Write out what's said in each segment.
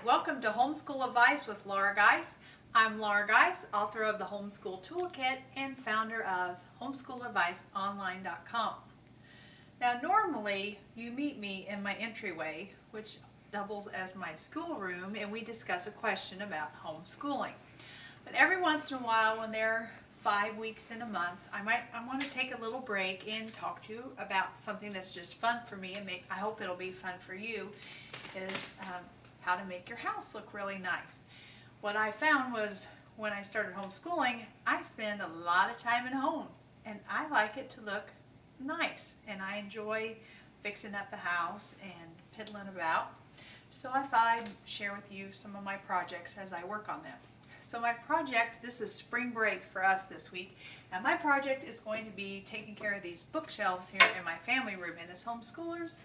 welcome to Homeschool Advice with Laura Geis. I'm Laura Geis, author of the Homeschool Toolkit and founder of homesschooladviceonline.com. Now normally you meet me in my entryway, which doubles as my schoolroom, and we discuss a question about homeschooling. But every once in a while, when they're 5 weeks in a month, I want to take a little break and talk to you about something that's just fun for me, and I hope it'll be fun for you, is how to make your house look really nice. What I found was when I started homeschooling, I spend a lot of time at home, and I like it to look nice, and I enjoy fixing up the house and piddling about. So I thought I'd share with you some of my projects as I work on them. So my project, this is spring break for us this week, and my project is going to be taking care of these bookshelves here in my family room. And as homeschoolers,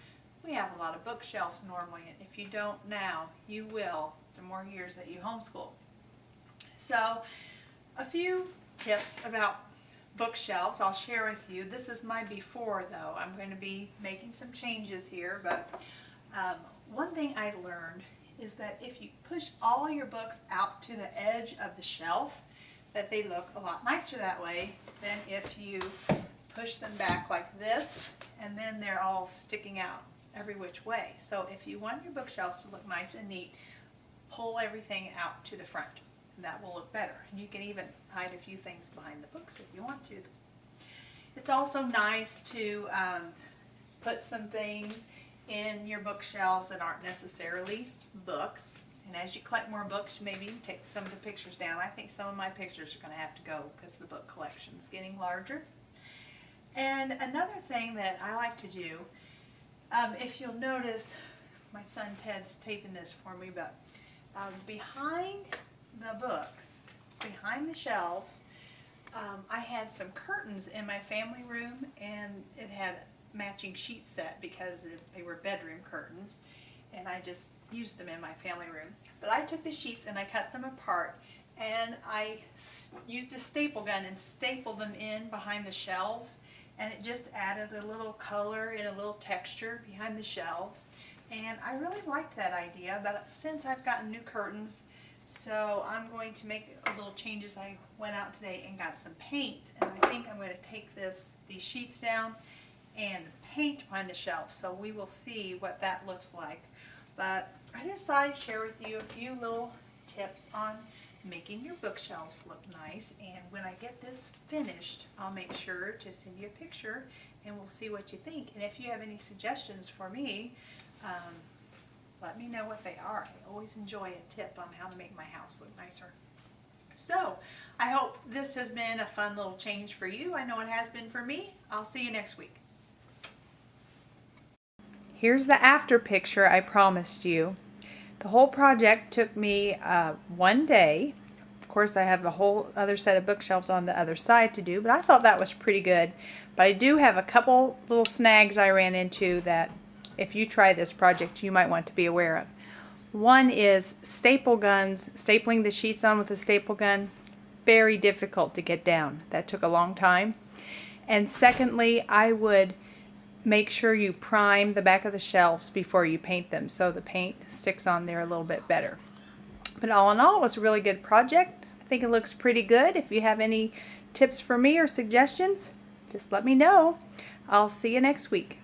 we have a lot of bookshelves normally, and if you don't now, you will the more years that you homeschool. So a few tips about bookshelves I'll share with you. This is my before though. I'm going to be making some changes here, but one thing I learned is that if you push all your books out to the edge of the shelf, that they look a lot nicer that way than if you push them back like this and then they're all sticking out every which way. So if you want your bookshelves to look nice and neat, pull everything out to the front, and that will look better. And you can even hide a few things behind the books if you want to. It's also nice to put some things in your bookshelves that aren't necessarily books. And as you collect more books, maybe you can take some of the pictures down. I think some of my pictures are going to have to go because the book collection's getting larger. And another thing that I like to do, if you'll notice, my son Ted's taping this for me, but behind the books, behind the shelves, I had some curtains in my family room, and it had matching sheet set because they were bedroom curtains, and I just used them in my family room. But I took the sheets and I cut them apart, and I used a staple gun and stapled them in behind the shelves, and it just added a little color and a little texture behind the shelves. And I really liked that idea, but since I've gotten new curtains, so I'm going to make a little changes. I went out today and got some paint, and I think I'm going to take these sheets down and paint behind the shelf, so we will see what that looks like. But I just thought I'd share with you a few little tips on making your bookshelves look nice, and when I get this finished, I'll make sure to send you a picture and we'll see what you think. And if you have any suggestions for me, let me know what they are. I always enjoy a tip on how to make my house look nicer. So I hope this has been a fun little change for you. I know it has been for me. I'll see you next week. Here's the after picture I promised you. The whole project took me 1 day. Of course, I have a whole other set of bookshelves on the other side to do, but I thought that was pretty good. But I do have a couple little snags I ran into that if you try this project you might want to be aware of. One is staple guns, stapling the sheets on with a staple gun, very difficult to get down. That took a long time. And secondly, I would make sure you prime the back of the shelves before you paint them so the paint sticks on there a little bit better. But all in all, it was a really good project. I think it looks pretty good. If you have any tips for me or suggestions, just let me know. I'll see you next week.